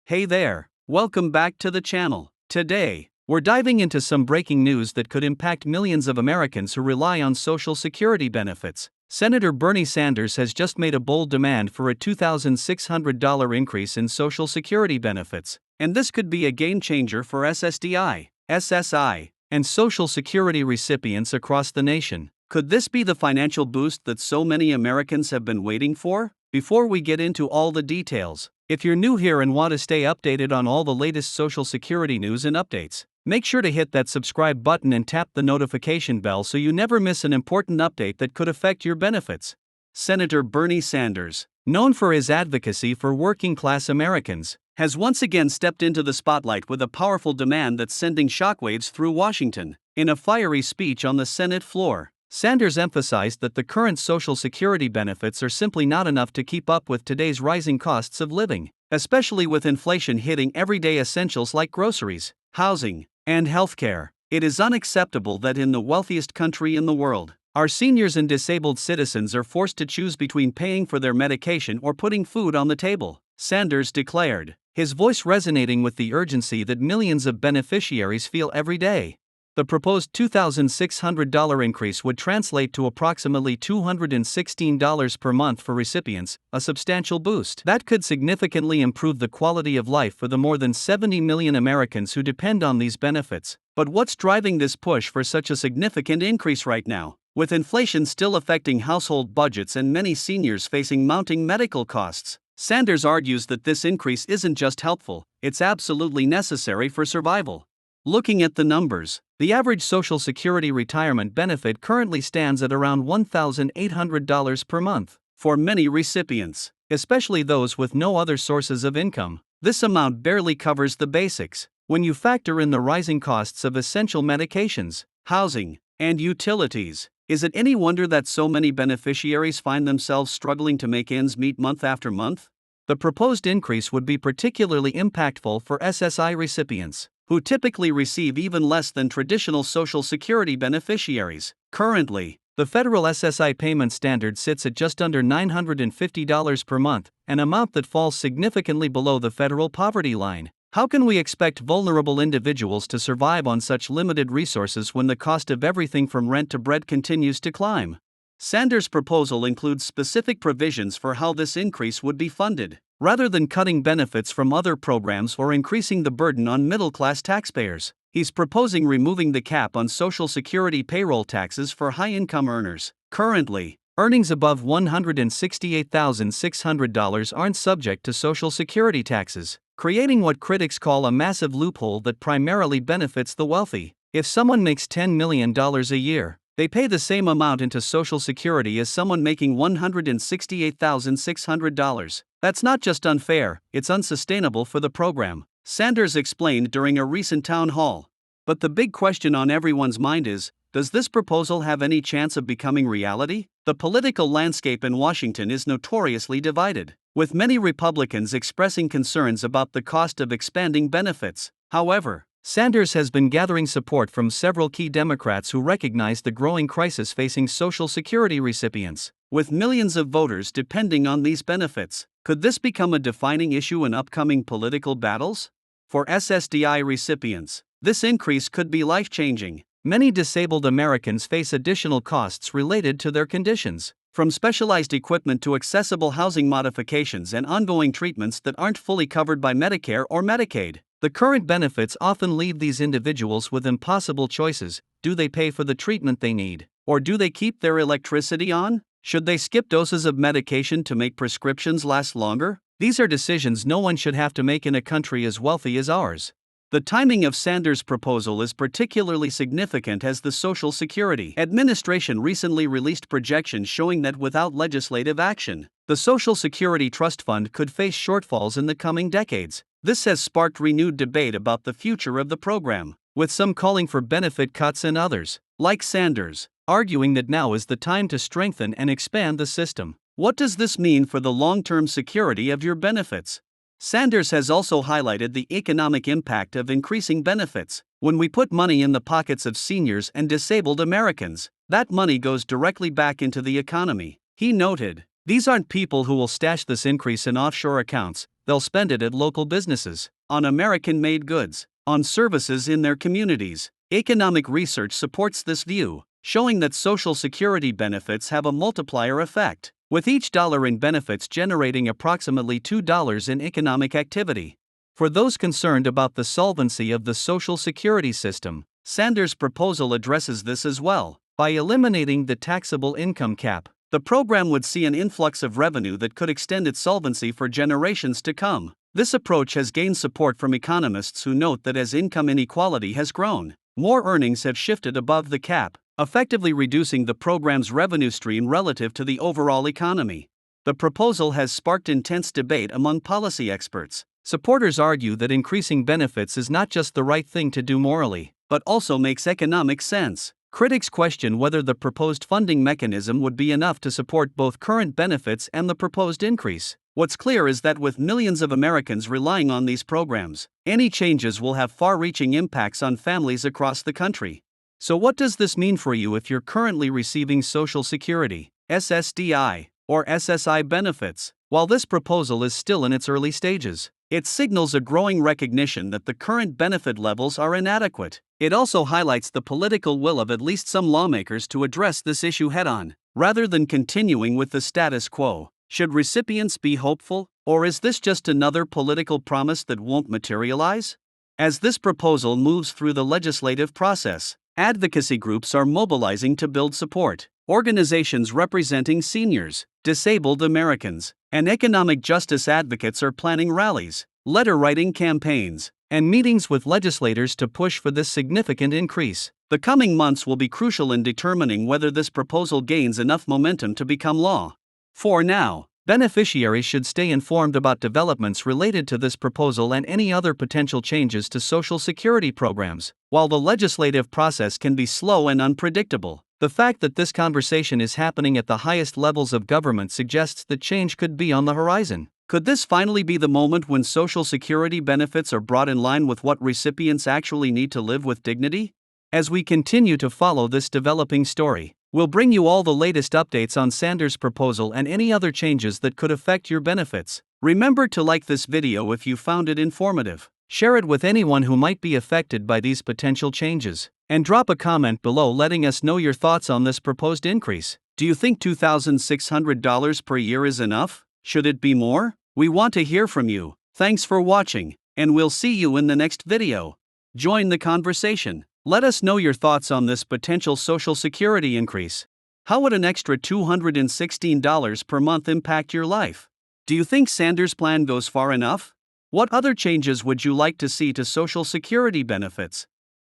Hey there, welcome back to the channel. Today, we're diving into some breaking news that could impact millions of Americans who rely on Social Security benefits. Senator Bernie Sanders has just made a bold demand for a $2,600 increase in Social Security benefits, and this could be a game changer for SSDI, SSI, and Social Security recipients across the nation. Could this be the financial boost that so many Americans have been waiting for? Before we get into all the details, if you're new here and want to stay updated on all the latest Social Security news and updates, make sure to hit that subscribe button and tap the notification bell so you never miss an important update that could affect your benefits. Senator Bernie Sanders, known for his advocacy for working-class Americans, has once again stepped into the spotlight with a powerful demand that's sending shockwaves through Washington. In a fiery speech on the Senate floor, Sanders emphasized that the current Social Security benefits are simply not enough to keep up with today's rising costs of living, especially with inflation hitting everyday essentials like groceries, housing, and healthcare. It is unacceptable that in the wealthiest country in the world, our seniors and disabled citizens are forced to choose between paying for their medication or putting food on the table, Sanders declared, his voice resonating with the urgency that millions of beneficiaries feel every day. The proposed $2,600 increase would translate to approximately $216 per month for recipients, a substantial boost that could significantly improve the quality of life for the more than 70 million Americans who depend on these benefits. But what's driving this push for such a significant increase right now? With inflation still affecting household budgets and many seniors facing mounting medical costs, Sanders argues that this increase isn't just helpful, it's absolutely necessary for survival. Looking at the numbers, the average Social Security retirement benefit currently stands at around $1,800 per month. For many recipients, especially those with no other sources of income, this amount barely covers the basics. When you factor in the rising costs of essential medications, housing, and utilities, is it any wonder that so many beneficiaries find themselves struggling to make ends meet month after month? The proposed increase would be particularly impactful for SSI recipients, who typically receive even less than traditional Social Security beneficiaries. Currently, the federal SSI payment standard sits at just under $950 per month, an amount that falls significantly below the federal poverty line. How can we expect vulnerable individuals to survive on such limited resources when the cost of everything from rent to bread continues to climb? Sanders' proposal includes specific provisions for how this increase would be funded, rather than cutting benefits from other programs or increasing the burden on middle-class taxpayers. He's proposing removing the cap on Social Security payroll taxes for high-income earners. Currently, earnings above $168,600 aren't subject to Social Security taxes, creating what critics call a massive loophole that primarily benefits the wealthy. If someone makes $10 million a year, they pay the same amount into Social Security as someone making $168,600. That's not just unfair, it's unsustainable for the program, Sanders explained during a recent town hall. But the big question on everyone's mind is, does this proposal have any chance of becoming reality? The political landscape in Washington is notoriously divided, with many Republicans expressing concerns about the cost of expanding benefits. However, Sanders has been gathering support from several key Democrats who recognize the growing crisis facing Social Security recipients. With millions of voters depending on these benefits, could this become a defining issue in upcoming political battles? For SSDI recipients, this increase could be life-changing. Many disabled Americans face additional costs related to their conditions, from specialized equipment to accessible housing modifications and ongoing treatments that aren't fully covered by Medicare or Medicaid. The current benefits often leave these individuals with impossible choices. Do they pay for the treatment they need, or do they keep their electricity on? Should they skip doses of medication to make prescriptions last longer? These are decisions no one should have to make in a country as wealthy as ours. The timing of Sanders' proposal is particularly significant as the Social Security Administration recently released projections showing that without legislative action, the Social Security Trust Fund could face shortfalls in the coming decades. This has sparked renewed debate about the future of the program, with some calling for benefit cuts and others, like Sanders, arguing that now is the time to strengthen and expand the system. What does this mean for the long-term security of your benefits? Sanders has also highlighted the economic impact of increasing benefits. When we put money in the pockets of seniors and disabled Americans, that money goes directly back into the economy. He noted, "These aren't people who will stash this increase in offshore accounts. they'll spend it at local businesses, on American-made goods, on services in their communities. Economic research supports this view, showing that Social Security benefits have a multiplier effect, with each dollar in benefits generating approximately $2 in economic activity. For those concerned about the solvency of the Social Security system, Sanders' proposal addresses this as well. By eliminating the taxable income cap, the program would see an influx of revenue that could extend its solvency for generations to come. This approach has gained support from economists who note that as income inequality has grown, more earnings have shifted above the cap, effectively reducing the program's revenue stream relative to the overall economy. The proposal has sparked intense debate among policy experts. Supporters argue that increasing benefits is not just the right thing to do morally, but also makes economic sense. Critics question whether the proposed funding mechanism would be enough to support both current benefits and the proposed increase. What's clear is that with millions of Americans relying on these programs, any changes will have far-reaching impacts on families across the country. So what does this mean for you if you're currently receiving Social Security, SSDI, or SSI benefits? While this proposal is still in its early stages, it signals a growing recognition that the current benefit levels are inadequate. It also highlights the political will of at least some lawmakers to address this issue head-on, rather than continuing with the status quo. Should recipients be hopeful, or is this just another political promise that won't materialize? As this proposal moves through the legislative process, advocacy groups are mobilizing to build support. Organizations representing seniors, disabled Americans, and economic justice advocates are planning rallies, letter-writing campaigns, and meetings with legislators to push for this significant increase. The coming months will be crucial in determining whether this proposal gains enough momentum to become law. For now, beneficiaries should stay informed about developments related to this proposal and any other potential changes to Social Security programs. While the legislative process can be slow and unpredictable, the fact that this conversation is happening at the highest levels of government suggests that change could be on the horizon. Could this finally be the moment when Social Security benefits are brought in line with what recipients actually need to live with dignity? As we continue to follow this developing story, we'll bring you all the latest updates on Sanders' proposal and any other changes that could affect your benefits. Remember to like this video if you found it informative. Share it with anyone who might be affected by these potential changes. And drop a comment below letting us know your thoughts on this proposed increase. Do you think $2,600 per year is enough? Should it be more? We want to hear from you. Thanks for watching, and we'll see you in the next video. Join the conversation. Let us know your thoughts on this potential Social Security increase. How would an extra $216 per month impact your life? Do you think Sanders' plan goes far enough? What other changes would you like to see to Social Security benefits?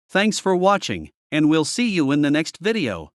Thanks for watching, and we'll see you in the next video.